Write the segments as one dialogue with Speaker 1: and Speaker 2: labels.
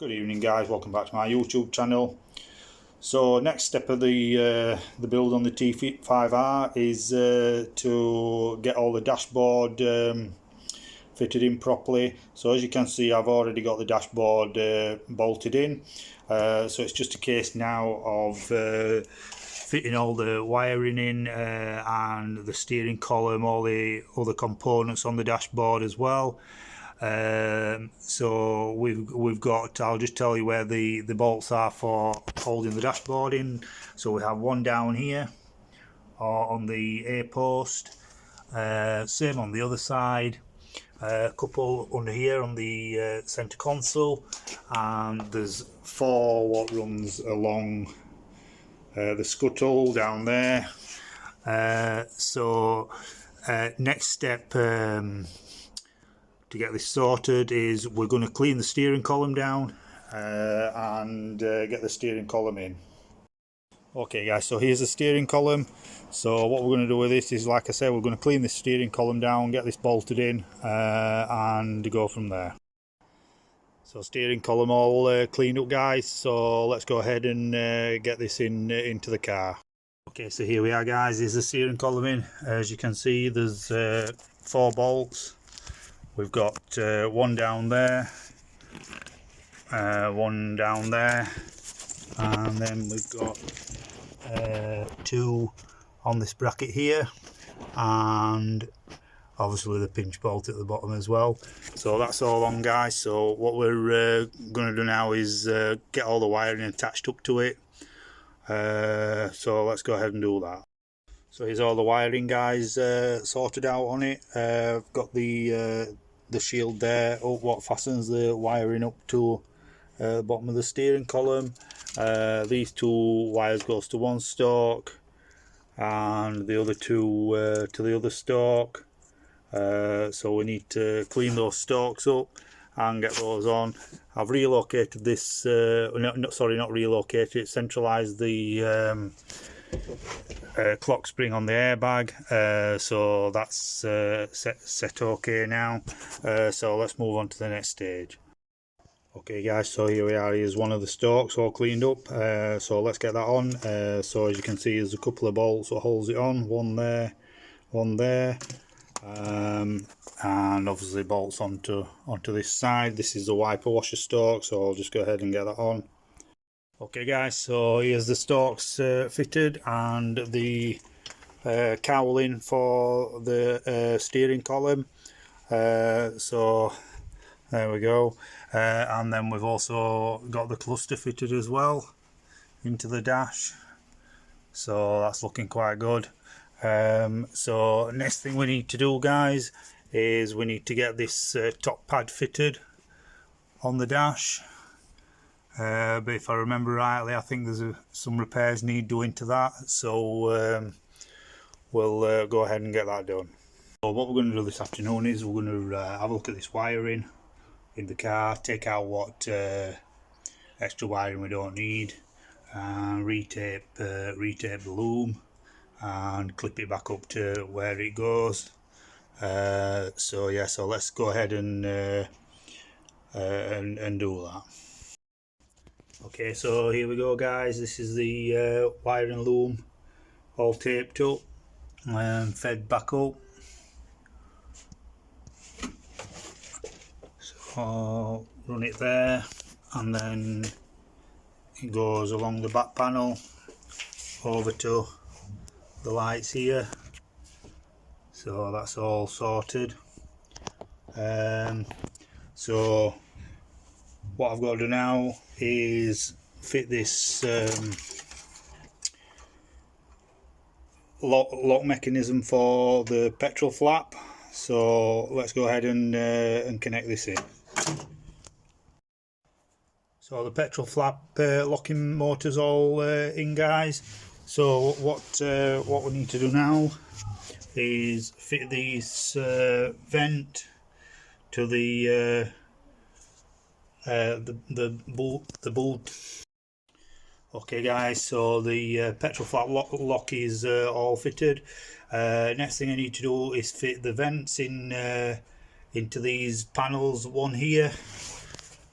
Speaker 1: Good evening guys, welcome back to my YouTube channel. So next step of the build on the t5r is to get all the dashboard fitted in properly. So as you can see, I've already got the dashboard bolted in, so it's just a case now of fitting all the wiring in and the steering column, all the other components on the dashboard as well. So we've got, I'll just tell you where the bolts are for holding the dashboard in. So we have one down here on the A post, same on the other side, a couple under here on the center console, and there's four what runs along the scuttle down there. Next step to get this sorted is we're going to clean the steering column down and get the steering column in. Okay guys, so here's the steering column. So what we're going to do with this is, like I said, we're going to clean this steering column down, get this bolted in and go from there. So steering column all cleaned up guys, so let's go ahead and get this into the car. Okay, so here we are guys, here's the steering column in. As you can see, there's 4 bolts. We've got one down there, one down there, and then we've got 2 on this bracket here, and obviously the pinch bolt at the bottom as well. So that's all on guys. So what we're going to do now is get all the wiring attached up to it. So let's go ahead and do that. So here's all the wiring guys sorted out on it. I've got the shield there, what fastens the wiring up to the bottom of the steering column. These 2 wires goes to one stalk and the other 2 to the other stalk. So we need to clean those stalks up and get those on. I've relocated this, not relocated, centralized the clock spring on the airbag, so that's set okay now. So let's move on to the next stage. Okay guys, so here we are, here's one of the stalks all cleaned up, so let's get that on. So as you can see, there's a couple of bolts that holds it on, one there, one there, and obviously bolts onto this side. This is the wiper washer stalk, so I'll just go ahead and get that on. Okay guys, so here's the stalks fitted and the cowling for the steering column. So there we go, and then we've also got the cluster fitted as well into the dash, so that's looking quite good. So next thing we need to do guys is we need to get this top pad fitted on the dash. But if I remember rightly, I think there's some repairs need doing to that, so we'll go ahead and get that done. So what we're going to do this afternoon is we're going to have a look at this wiring in the car, take out what extra wiring we don't need, and retape the loom and clip it back up to where it goes. So yeah, so let's go ahead and do that. Okay, so here we go guys, this is the wiring loom all taped up and fed back up. So run it there, and then it goes along the back panel over to the lights here. So that's all sorted. So what I've got to do now is fit this lock mechanism for the petrol flap. So let's go ahead and connect this in. So the petrol flap locking motor's all in guys. So what we need to do now is fit this vent to the bolt. Okay guys, so the petrol flap lock is all fitted. Next thing I need to do is fit the vents in into these panels, one here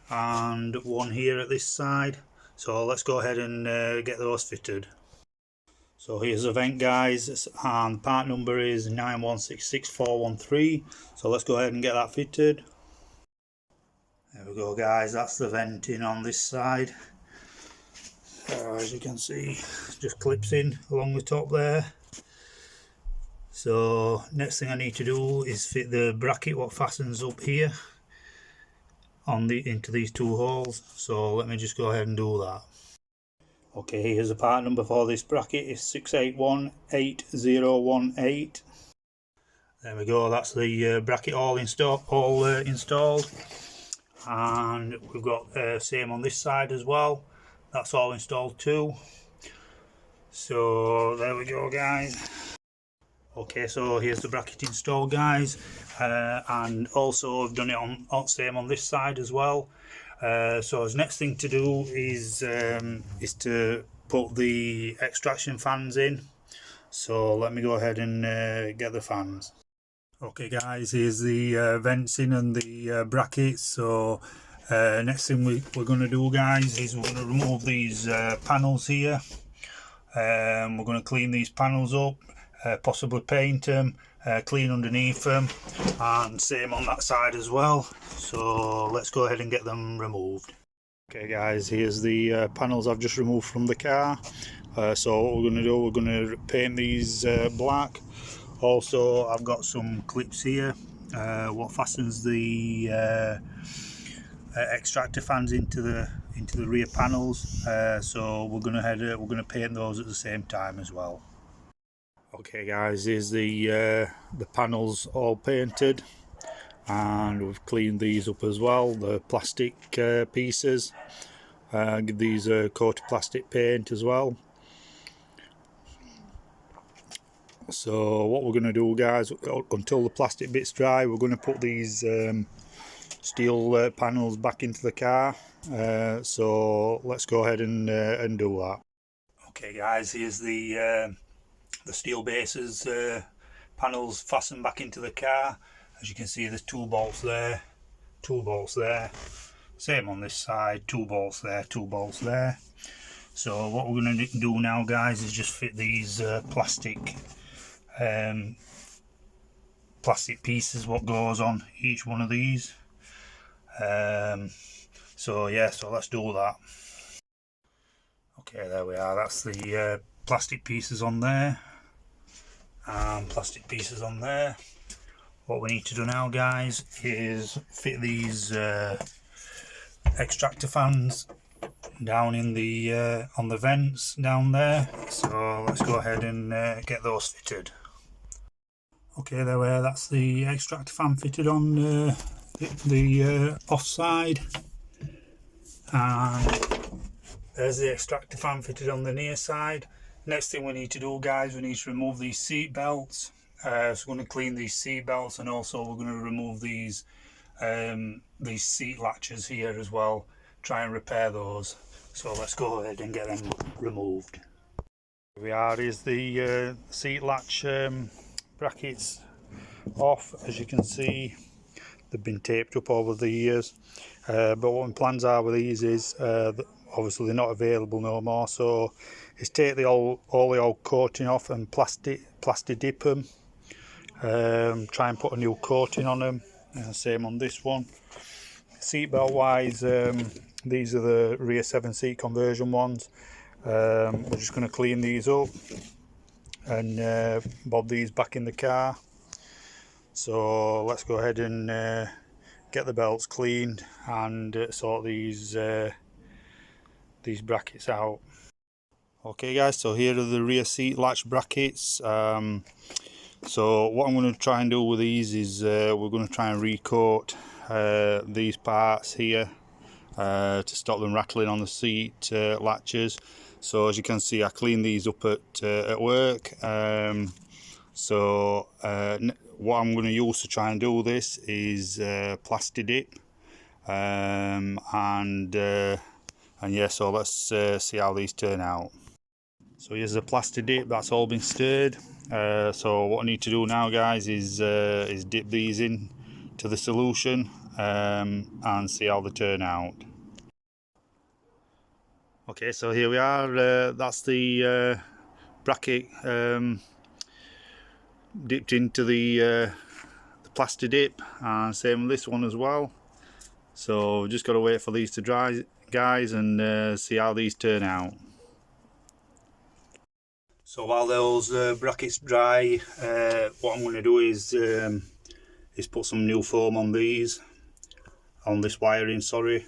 Speaker 1: and one here at this side. So let's go ahead and get those fitted. So here's the vent, guys, and part number is 9166413. So let's go ahead and get that fitted. There we go, guys, that's the venting on this side. As you can see, it just clips in along the top there. So next thing I need to do is fit the bracket what fastens up here on into these two holes. So let me just go ahead and do that. Okay, here's the part number for this bracket, is 6818018. There we go, that's the bracket all installed. And we've got same on this side as well, that's all installed too. So there we go, guys. Okay, so here's the bracket installed, guys, and also I've done it on same on this side as well. So the next thing to do is to put the extraction fans in. So let me go ahead and get the fans. Okay, guys, here's the vents in and the brackets. So next thing we're going to do, guys, is we're going to remove these panels here. We're going to clean these panels up, possibly paint them, clean underneath them, and same on that side as well. So let's go ahead and get them removed. Okay, guys, here's the panels I've just removed from the car. So what we're going to do, we're going to paint these black. Also, I've got some clips here what fastens the extractor fans into the rear panels. So we're going to paint those at the same time as well. Okay, guys, here's the panels all painted, and we've cleaned these up as well, the plastic pieces. Give these a coat of plastic paint as well. So what we're going to do, guys, until the plastic bit's dry, we're going to put these steel panels back into the car. So let's go ahead and do that. Okay, guys, here's the steel bases panels fastened back into the car. As you can see, there's 2 bolts there, 2 bolts there. Same on this side, 2 bolts there, 2 bolts there. So what we're going to do now, guys, is just fit these plastic pieces what goes on each one of these. So yeah, so let's do that. Okay, there we are, that's the plastic pieces on there and plastic pieces on there. What we need to do now, guys, is fit these extractor fans down in the on the vents down there. So let's go ahead and get those fitted. Okay, there we are, that's the extractor fan fitted on the offside, and there's the extractor fan fitted on the near side. Next thing we need to do, guys, we need to remove these seat belts. So we're going to clean these seat belts, and also we're going to remove these seat latches here as well, try and repair those. So let's go ahead and get them removed. Here we are, is the seat latch brackets off. As you can see, they've been taped up over the years, but what my plans are with these is obviously they're not available no more, so is take all the old coating off and plastic dip them, try and put a new coating on them. Same on this one. Seatbelt wise, these are the rear 7-seat conversion ones. We're just going to clean these up and bob these back in the car. So let's go ahead and get the belts cleaned and sort these brackets out. Okay, guys, so here are the rear seat latch brackets. So what I'm going to try and do with these is we're going to try and recoat these parts here to stop them rattling on the seat latches. So as you can see, I cleaned these up at work. So what I'm going to use to try and do this is plasti dip, and yeah, so let's see how these turn out. So here's the plasti dip, that's all been stirred. So what I need to do now, guys, is dip these in to the solution and see how they turn out. Okay, so here we are. That's the bracket dipped into the plaster dip, and same with this one as well. So just got to wait for these to dry, guys, and see how these turn out. So while those brackets dry, what I'm going to do is put some new foam on these, on this wiring, sorry.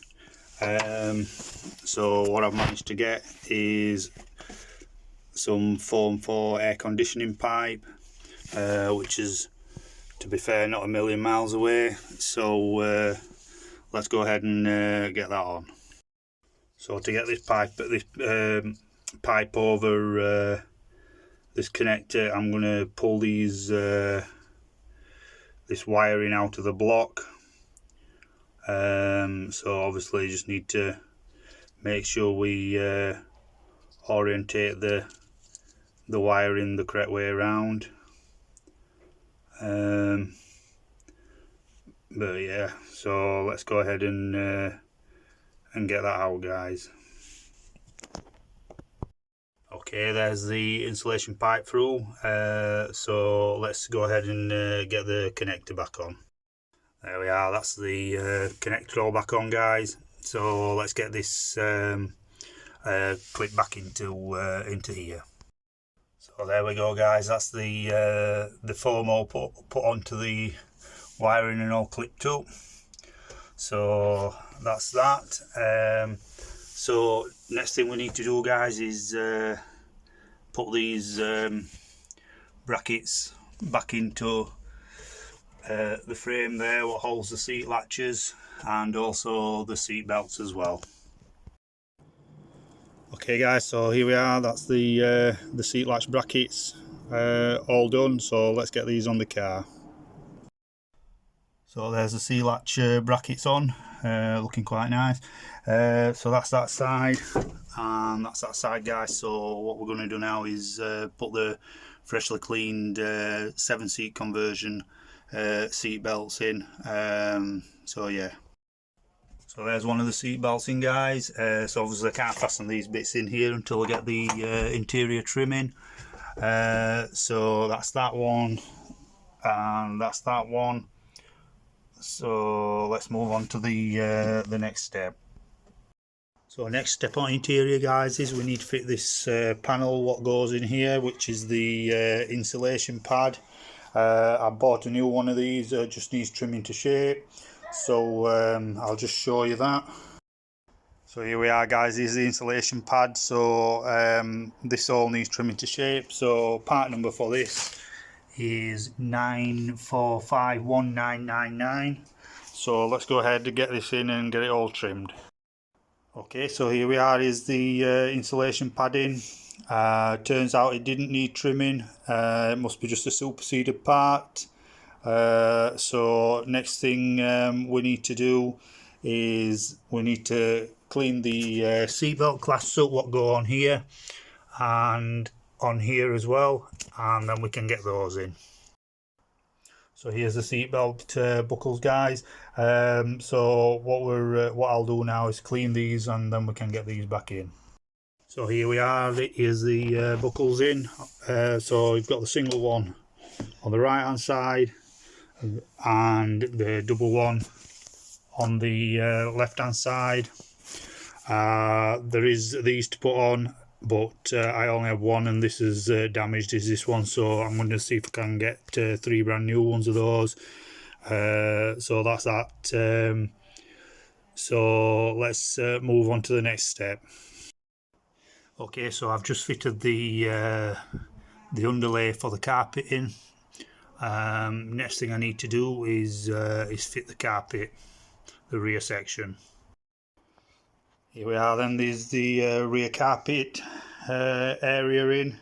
Speaker 1: So what I've managed to get is some foam for air conditioning pipe, which is, to be fair, not a million miles away. So let's go ahead and get that on. So to get this pipe over this connector, I'm going to pull these this wiring out of the block. So obviously you just need to make sure we orientate the wiring the correct way around. But yeah, so let's go ahead and get that out, guys. Okay, there's the insulation pipe through, so let's go ahead and get the connector back on. There we are, that's the connector all back on, guys. So let's get this clip back into here. So there we go, guys, that's the foam all put onto the wiring and all clipped up. So that's that. So next thing we need to do, guys, is put these brackets back into the frame there, what holds the seat latches, and also the seat belts as well. Okay, guys, so here we are. That's the seat latch brackets all done. So let's get these on the car. So there's the seat latch brackets on, looking quite nice. So that's that side, and that's that side, guys. So what we're going to do now is put the freshly cleaned 7-seat conversion seat belts in. So yeah, so there's one of the seat belts in, guys. So obviously I can't fasten these bits in here until I get the interior trimming. So that's that one, and that's that one. So let's move on to the next step. So next step on interior, guys, is we need to fit this panel what goes in here, which is the insulation pad. I bought a new one of these, just needs trimming to shape. So I'll just show you that. So here we are, guys, this is the insulation pad. So this all needs trimming to shape. So part number for this is 9451999. So let's go ahead and get this in and get it all trimmed. Okay, so here we are, is the insulation padding. Turns out it didn't need trimming. It must be just a superseded part. So next thing we need to do is we need to clean the seatbelt clasps up what go on here and on here as well, and then we can get those in. So here's the seatbelt buckles, guys. So what I'll do now is clean these, and then we can get these back in. So here we are. Here's the buckles in. So you've got the single one on the right hand side, and the double one on the left hand side. There is these to put on, but I only have one, and this is damaged, is this one. So I'm going to see if I can get 3 brand new ones of those. So that's that. So let's move on to the next step. Okay, so I've just fitted the underlay for the carpeting. Next thing I need to do is fit the carpet, the rear section. Here we are then, there's the rear carpet area in.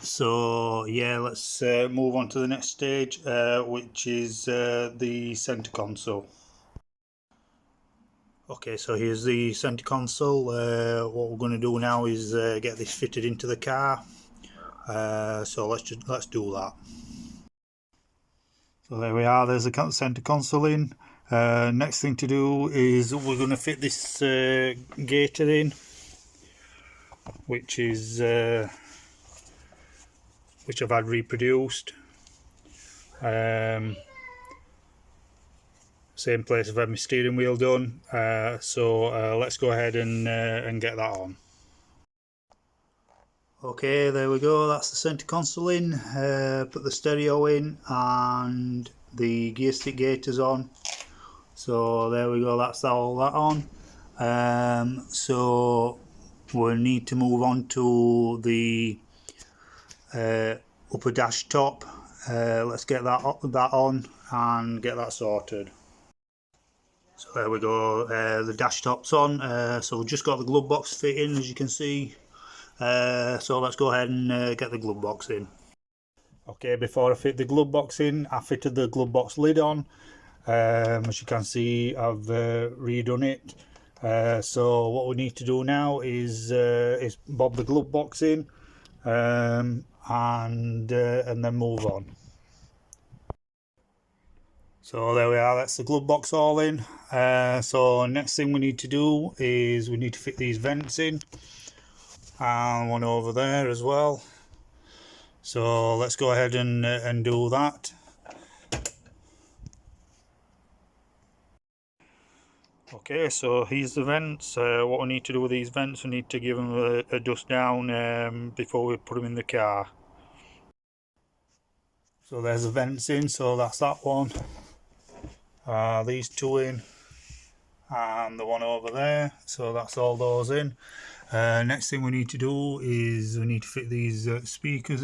Speaker 1: So yeah, let's move on to the next stage, which is the centre console. Okay, so here's the centre console. What we're going to do now is get this fitted into the car. So let's do that. So there we are, there's the centre console in. Next thing to do is we're going to fit this gator in, which I've had reproduced. Same place I've had my steering wheel done. So let's go ahead and get that on. Okay, there we go, that's the centre console in. Put the stereo in and the gear stick gators on. So there we go, that's all that on. So we'll need to move on to the upper dash top. Let's get that on and get that sorted. So there we go, the dash top's on. So we've just got the glove box fit in, as you can see. So let's go ahead and get the glove box in. Okay, before I fit the glove box in, I fitted the glove box lid on. As you can see, I've redone it. So what we need to do now is bob the glove box in and then move on. So there we are, that's the glove box all in. So next thing we need to do is we need to fit these vents in, and one over there as well. So let's go ahead and do that. Okay, so here's the vents. What we need to do with these vents, we need to give them a dust down before we put them in the car. So there's the vents in, so that's that one. These two in, and the one over there. So that's all those in. Next thing we need to do is we need to fit these speakers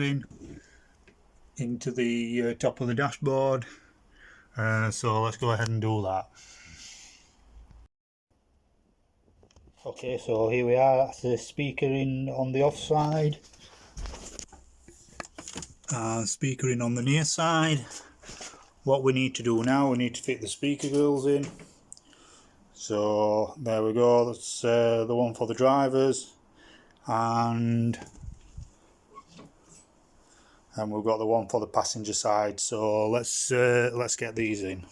Speaker 1: into the top of the dashboard. So let's go ahead and do that. Okay, so here we are, that's the speaker in on the off side, speaker in on the near side. What we need to do now, we need to fit the speaker grills in. So there we go, that's the one for the drivers, and we've got the one for the passenger side. So let's get these in.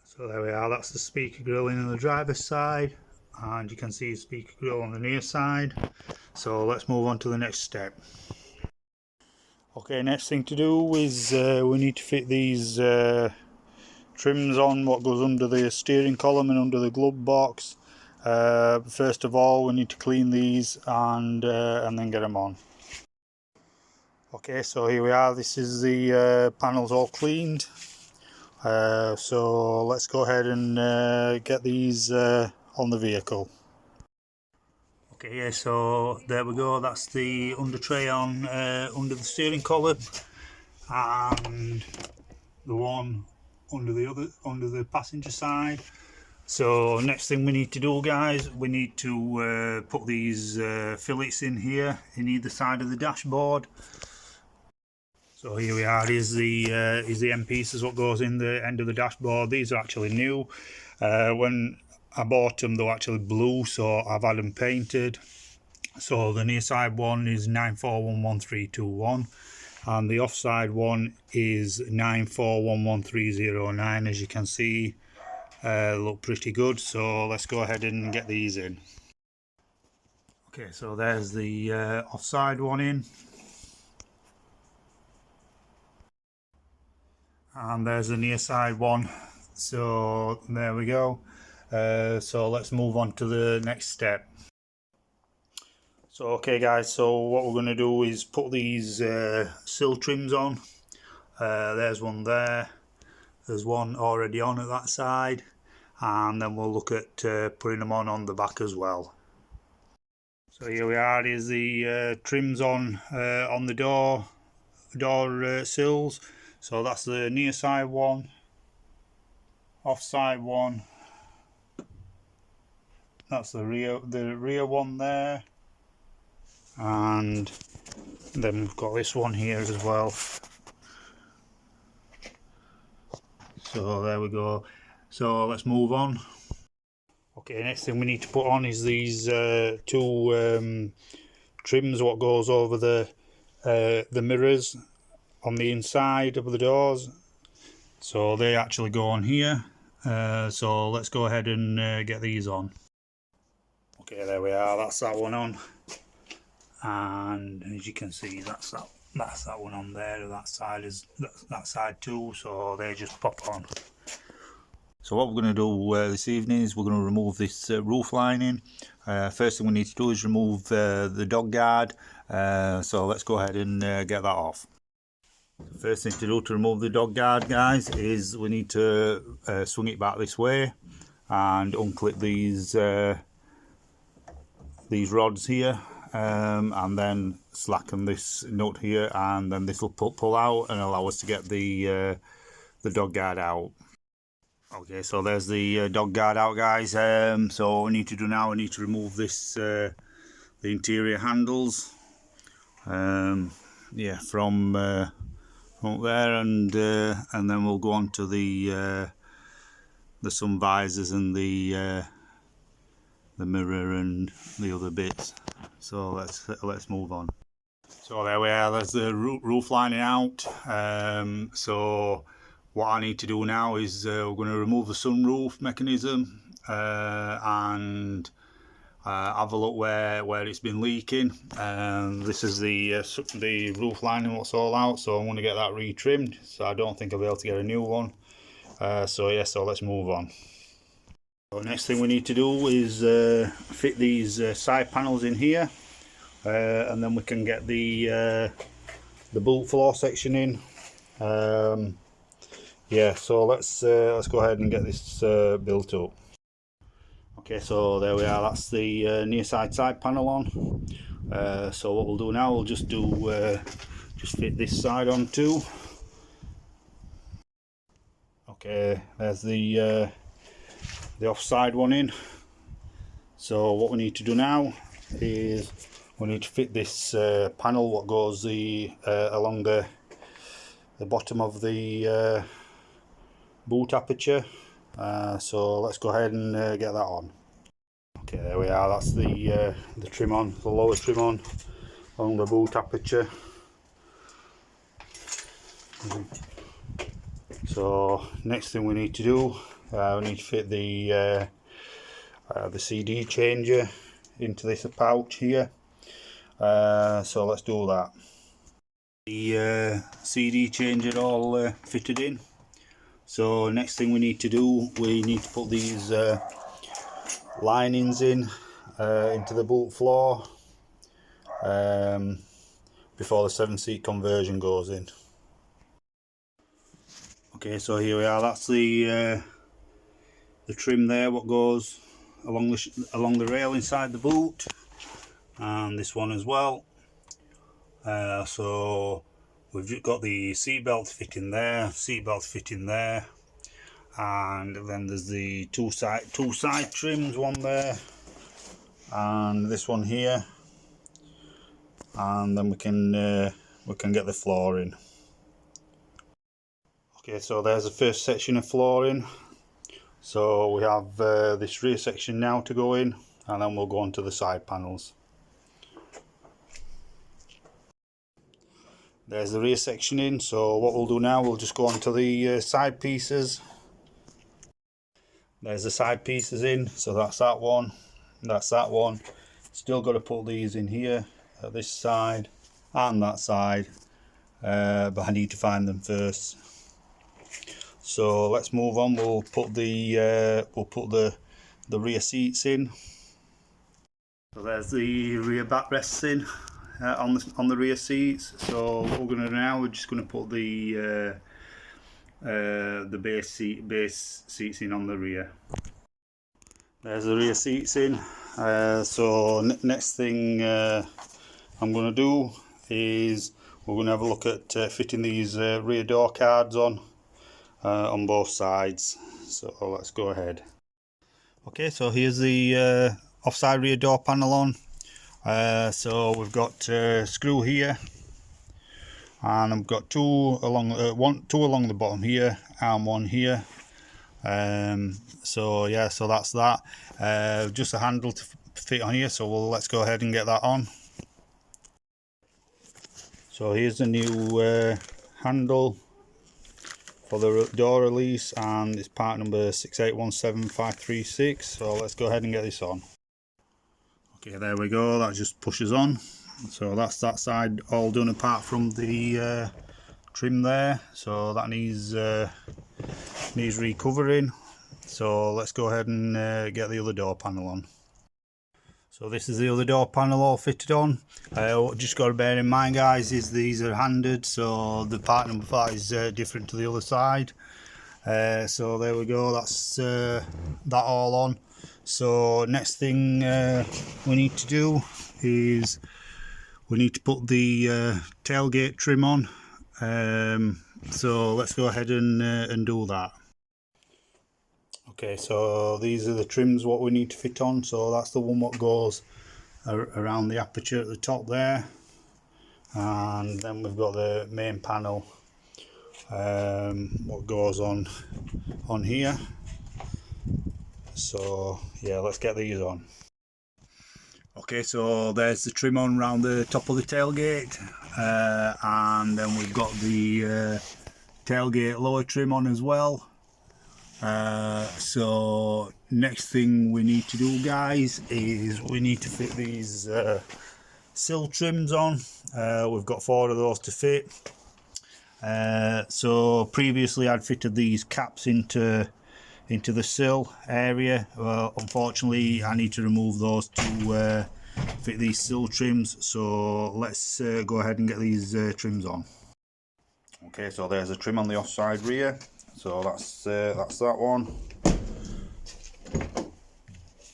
Speaker 1: So there we are, that's the speaker grill in on the driver's side, and you can see the speaker grill on the near side. So let's move on to the next step. Okay, next thing to do is we need to fit these trims on what goes under the steering column and under the glove box. First of all, we need to clean these and then get them on. Okay, so here we are, this is the panels all cleaned. So let's go ahead and get these on the vehicle. Okay, yeah, so there we go, that's the under tray on under the steering column, and the one under the passenger side. So next thing we need to do, guys, we need to put these fillets in here in either side of the dashboard. So here we are, is the end pieces what goes in the end of the dashboard. These are actually new. When I bought them, they were actually blue, so I've had them painted. So the near side one is 9411321, and the offside one is 9411309. As you can see, look pretty good. So let's go ahead and get these in. Okay, so there's the offside one in, and there's the near side one. So there we go. So let's move on to the next step. So okay guys, so what we're going to do is put these sill trims on. There's one there, there's one already on at that side, and then we'll look at putting them on the back as well. So here we are, here's the trims on the door sills. So that's the near side one, offside one, that's the rear one there, and then we've got this one here as well. So there we go. So let's move on. Okay, next thing we need to put on is these two trims what goes over the mirrors on the inside of the doors. So they actually go on here. So let's go ahead and get these on. Okay, there we are, that's that one on. And as you can see, that's that one on there. That side is that side too, so they just pop on. So what we're going to do this evening is we're going to remove this roof lining. First thing we need to do is remove the dog guard. So let's go ahead and get that off. The first thing to do to remove the dog guard, guys, is we need to swing it back this way and unclip these rods here, and then slacken this nut here, and then this will pull out and allow us to get the dog guard out. Okay, so there's the dog guard out, guys. So what we need to do now, we need to remove this the interior handles, yeah, from up there, and then we'll go on to the sun visors and the mirror and the other bits. So let's move on. So there we are, there's the roof lining out. So what I need to do now is we're going to remove the sunroof mechanism and have a look where it's been leaking. This is the roof lining, what's all out, so I'm going to get that retrimmed. So I don't think I'll be able to get a new one. So yeah, so let's move on. So next thing we need to do is fit these side panels in here, and then we can get the boot floor section in. Yeah, so let's go ahead and get this built up. Okay, so there we are, that's the near side panel on. So what we'll do now, we'll just fit this side on too. Okay, there's the offside one in. So what we need to do now is we need to fit this panel what goes along the bottom of the boot aperture. So let's go ahead and get that on. Okay, there we are, that's the trim on, the lower trim on along the boot aperture. So next thing we need to do, we need to fit the CD changer into this pouch here. So let's do that. The CD changer all fitted in. So next thing we need to do, we need to put these linings in into the boot floor before the 7-seat conversion goes in. Okay, so here we are, that's the trim there what goes along the rail inside the boot, and this one as well. So we've got the seat belt fitting there, and then there's the two side trims, one there and this one here, and then we can get the flooring. Okay, so there's the first section of flooring. So we have this rear section now to go in, and then we'll go on to the side panels. There's the rear section in, so what we'll do now, we'll just go on to the side pieces. There's the side pieces in, so that's that one, that's that one. Still got to put these in here at this side and that side, but I need to find them first. So let's move on. We'll put the rear seats in. So there's the rear backrests in on the rear seats. So what we're going to do now, we're just going to put the base seats in on the rear. There's the rear seats in. So next thing I'm going to do is we're going to have a look at fitting these rear door cards on both sides. So let's go ahead. Okay, so here's the offside rear door panel on. So we've got a screw here, and I've got two along the bottom here and one here. So yeah, so that's that. Just a handle to fit on here, so let's go ahead and get that on. So here's the new handle for the door release, and it's part number 6817536. So let's go ahead and get this on. Okay, there we go, that just pushes on. So that's that side all done apart from the trim there, so that needs recovering. So let's go ahead and get the other door panel on. So this is the other door panel all fitted on. Just got to bear in mind, guys, is these are handed, so the part number 5 is different to the other side. So there we go, that's that all on. So next thing we need to do is we need to put the tailgate trim on. So let's go ahead and do that. Okay, so these are the trims what we need to fit on. So that's the one what goes around the aperture at the top there, and then we've got the main panel what goes on here. So yeah, let's get these on. Okay, so there's the trim on around the top of the tailgate, and then we've got the tailgate lower trim on as well. So next thing we need to do, guys, is we need to fit these sill trims on. We've got 4 of those to fit. So previously I'd fitted these caps into the sill area. Well, unfortunately I need to remove those to fit these sill trims, so let's go ahead and get these trims on. Okay, so there's a trim on the offside rear, so that's that one,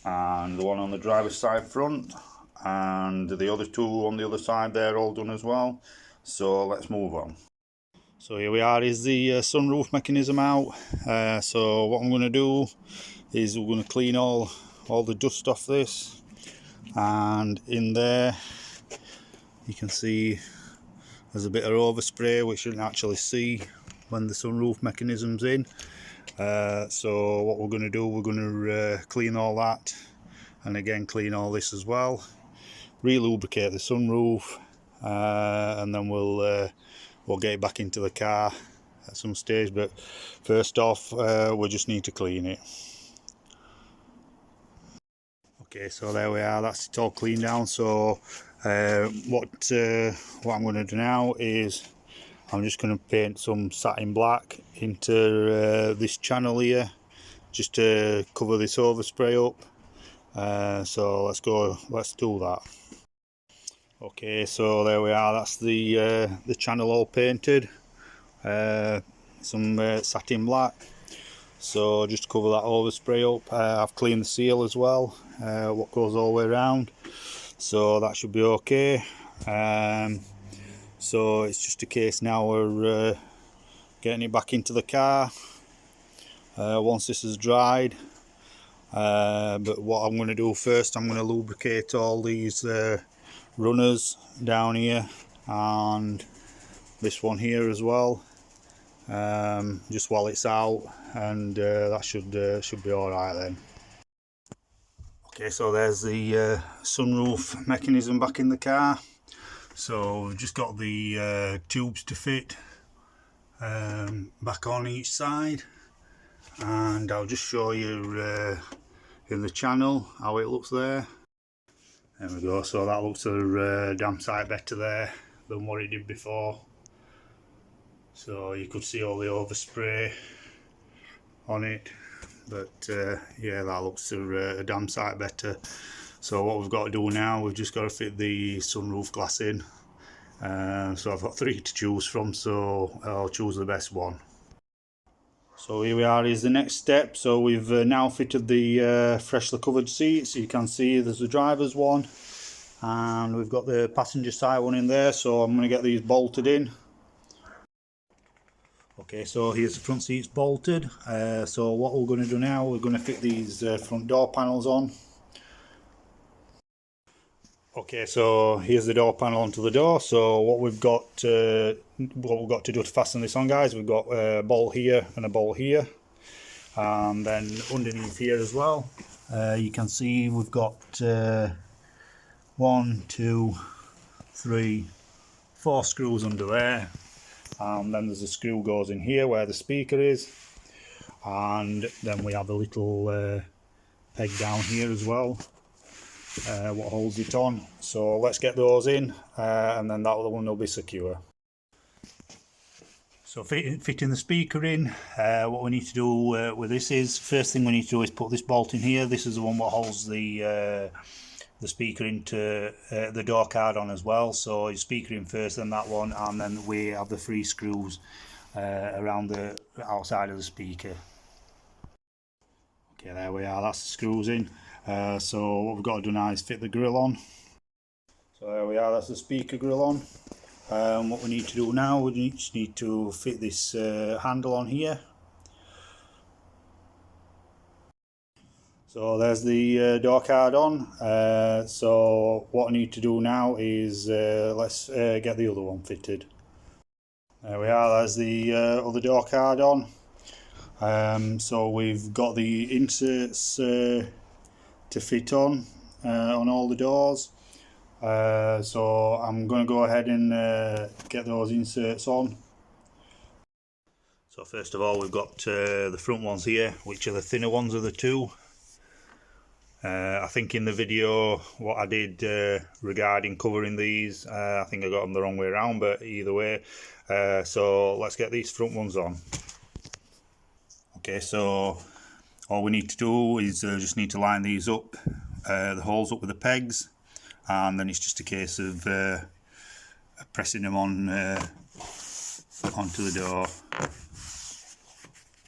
Speaker 1: and the one on the driver's side front, and the other 2 on the other side, they're all done as well. So let's move on. So here we are, is the sunroof mechanism out. So what I'm going to do is we're going to clean all the dust off this, and in there you can see there's a bit of overspray which you can actually see when the sunroof mechanism's in. So what we're going to do, we're going to clean all that, and again clean all this as well, re-lubricate the sunroof, and then we'll get it back into the car at some stage. But first off, we just need to clean it. Okay, so there we are, that's it all cleaned down. So what I'm going to do now is I'm just going to paint some satin black into this channel here, just to cover this overspray up. So let's do that. Okay, so there we are, that's the channel all painted, some satin black. So just to cover that overspray up, I've cleaned the seal as well, what goes all the way around, so that should be okay. So it's just a case now we're getting it back into the car once this is dried. But what I'm going to do first, I'm going to lubricate all these runners down here and this one here as well, just while it's out, and that should be all right then. Okay, so there's the sunroof mechanism back in the car. So we've just got the tubes to fit back on each side, and I'll just show you in the channel how it looks there. There we go, so that looks a damn sight better there than what it did before. So you could see all the overspray on it, but yeah, that looks a damn sight better. So what we've got to do now, we've just got to fit the sunroof glass in. So I've got 3 to choose from, so I'll choose the best one. So here we are, is the next step. So we've now fitted the freshly covered seats. You can see there's the driver's one, and we've got the passenger side one in there. So I'm going to get these bolted in. Okay, so here's the front seats bolted. So what we're going to do now, we're going to fit these front door panels on. Okay, so here's the door panel onto the door. So what we've got to do to fasten this on, guys, we've got a bolt here and a bolt here, and then underneath here as well, you can see we've got 1, 2, 3, 4 screws under there. and then there's a screw goes in here where the speaker is, and then we have a little peg down here as well, what holds it on. So let's get those in, and then that other one will be secure. So fitting the speaker in, what we need to do with this is, first thing we need to do is put this bolt in here. This is the one what holds the speaker into the door card on as well. So your speaker in first, then that one, and then we have the 3 screws around the outside of the speaker. Okay, there we are, that's the screws in. So what we've got to do now is fit the grill on. So there we are, that's the speaker grill on. What we need to do now, we just need to fit this handle on here. So there's the door card on. So what I need to do now is let's get the other one fitted. There we are, there's the other door card on. So we've got the inserts to fit on all the doors. So I'm going to go ahead and get those inserts on. So first of all, we've got the front ones here, which are the thinner ones of the two. I think in the video what I did regarding covering these, I think I got them the wrong way around, but either way, so let's get these front ones on. Okay, so all we need to do is just need to line these up, the holes up with the pegs, and then it's just a case of pressing them on onto the door.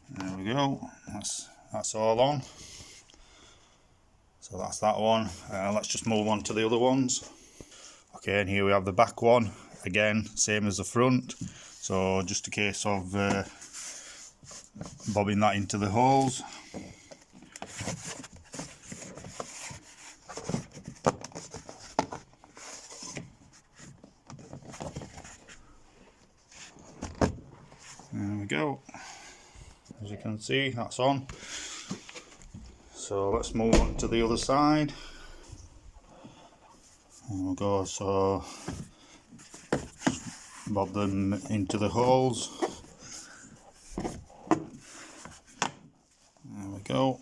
Speaker 1: There we go, that's all on. So that's that one. Let's just move on to the other ones. Okay, and here we have the back one, again same as the front, so just a case of bobbing that into the holes. There we go, as you can see, that's on. So let's move on to the other side. There we go, so bob them into the holes. There we go.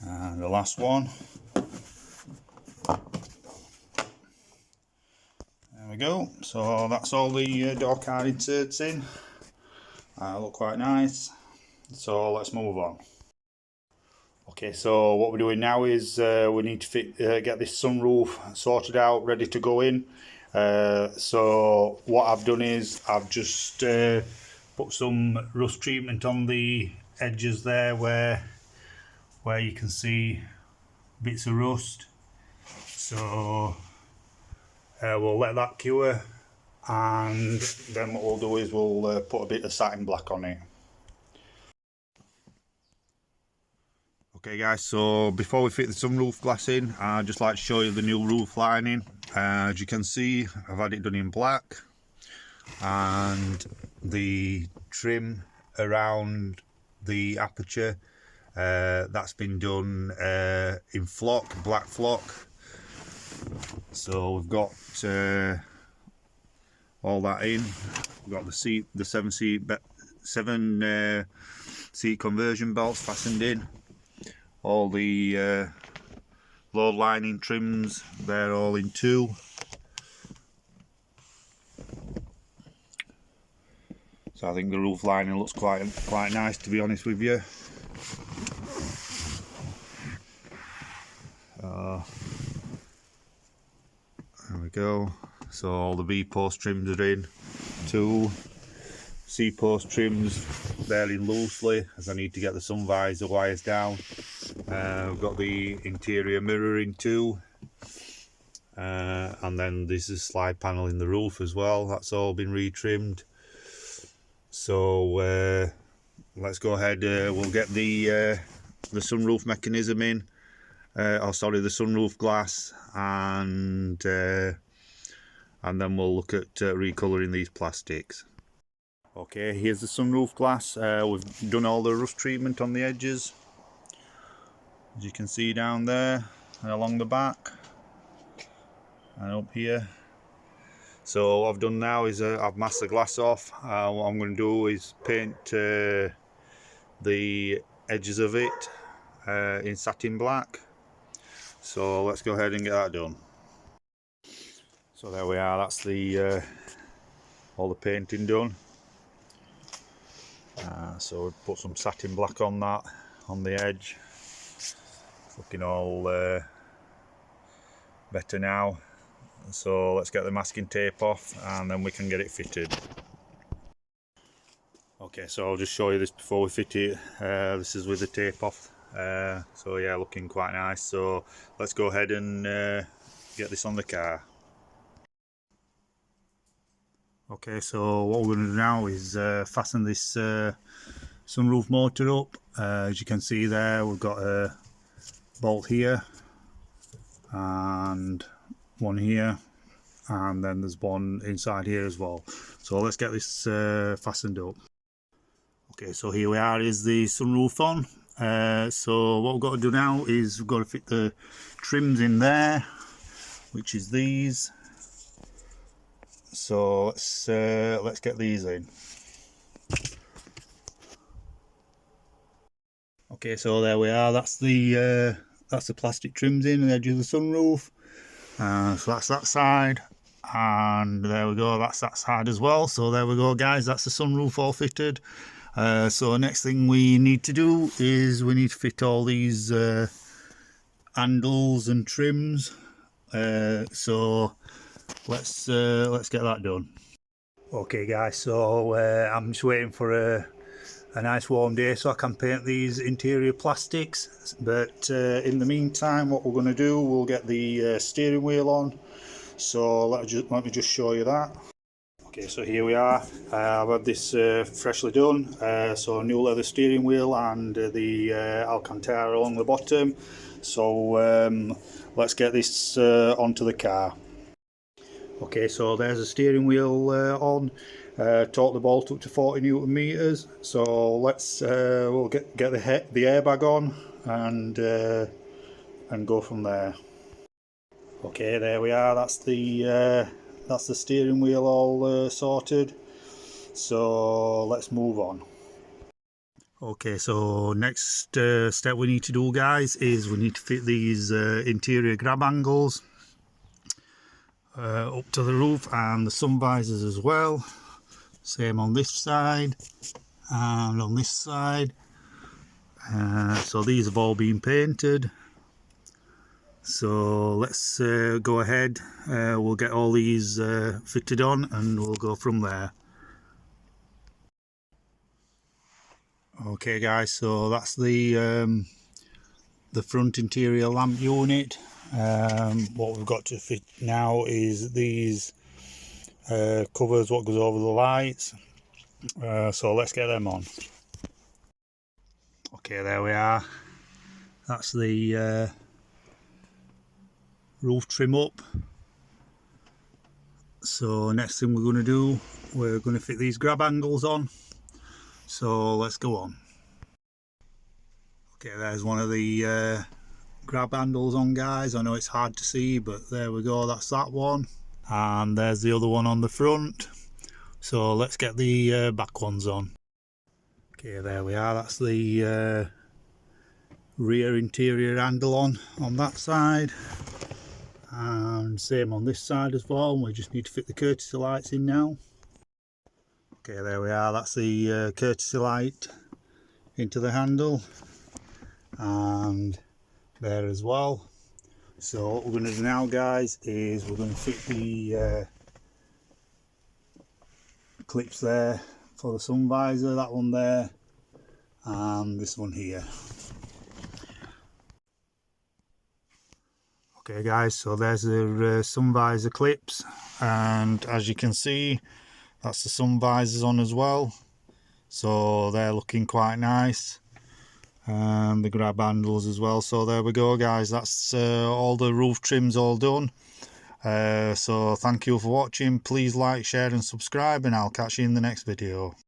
Speaker 1: And the last one. There we go, so that's all the door card inserts in. Look quite nice, so let's move on. Okay, so what we're doing now is we need to get this sunroof sorted out, ready to go in. So what I've done is I've just put some rust treatment on the edges there where you can see bits of rust. So we'll let that cure, and then what we'll do is we'll put a bit of satin black on it. Okay guys, so before we fit the sunroof glass in, I'd just like to show you the new roof lining. As you can see, I've had it done in black, and the trim around the aperture, that's been done in flock, black flock. So we've got all that in. We've got the 7 seat conversion belts fastened in. All the load lining trims, they're all in too. So I think the roof lining looks quite nice, to be honest with you. There we go. So all the B post trims are in too. C post trims, they're in loosely, as I need to get the sun visor wires down. We've got the interior mirror in too, and then this is a slide panel in the roof as well. That's all been retrimmed. So let's go ahead. We'll get the sunroof mechanism in. The sunroof glass, and then we'll look at recolouring these plastics. Okay, here's the sunroof glass. We've done all the rust treatment on the edges, as you can see down there and along the back. and up here. So what I've done now is I've masked the glass off. What I'm going to do is paint the edges of it in satin black. So let's go ahead and get that done. So there we are, that's the all the painting done. So we put some satin black on that, on the edge. It's looking all better now. So let's get the masking tape off and then we can get it fitted. Okay, so I'll just show you this before we fit it. This is with the tape off. So yeah, looking quite nice. So let's go ahead and get this on the car. Okay, so what we're going to do now is fasten this sunroof motor up. As you can see there, we've got a bolt here and one here, and then there's one inside here as well. So let's get this fastened up. Okay, so here we are, is the sunroof on. So what we've got to do now is we've got to fit the trims in there, which is these. So let's get these in. Okay, so there we are. That's the plastic trims in the edge of the sunroof. So that's that side, and there we go. That's that side as well. So there we go, guys. That's the sunroof all fitted. So next thing we need to do is we need to fit all these handles and trims. So let's get that done. Okay guys, so I'm just waiting for a nice warm day so I can paint these interior plastics, but in the meantime what we're going to do, we'll get the steering wheel on. So let me just show you that. Okay, so here we are. I've had this freshly done, so new leather steering wheel and the Alcantara along the bottom. So let's get this onto the car. Okay, so there's the steering wheel on. Torque the bolt up to 40 Newton meters. So let's we'll get the airbag on and go from there. Okay, there we are. That's the steering wheel all sorted. So let's move on. Okay, so next step we need to do, guys, is we need to fit these interior grab angles up to the roof and the sun visors as well. Same on this side and on this side. So these have all been painted. So let's go ahead. We'll get all these fitted on and we'll go from there. Okay guys, so that's the front interior lamp unit. What we've got to fit now is these covers what goes over the lights. So let's get them on. Okay, there we are. That's the roof trim up. So next thing we're going to do, we're going to fit these grab angles on. So let's go on. Okay, there's one of the grab handles on, guys. I know it's hard to see, but there we go, that's that one. And there's the other one on the front. So let's get the back ones on. Okay, there we are. That's the rear interior handle on that side. And same on this side as well. We just need to fit the courtesy lights in now. Okay, there we are. That's the courtesy light into the handle. And there as well. So what we're going to do now, guys, is we're going to fit the clips there for the sun visor, that one there and this one here. Okay guys, so there's the sun visor clips, and as you can see, that's the sun visors on as well. So they're looking quite nice. And the grab handles as well. So there we go, guys, that's all the roof trims all done. So thank you for watching. Please like, share and subscribe, and I'll catch you in the next video.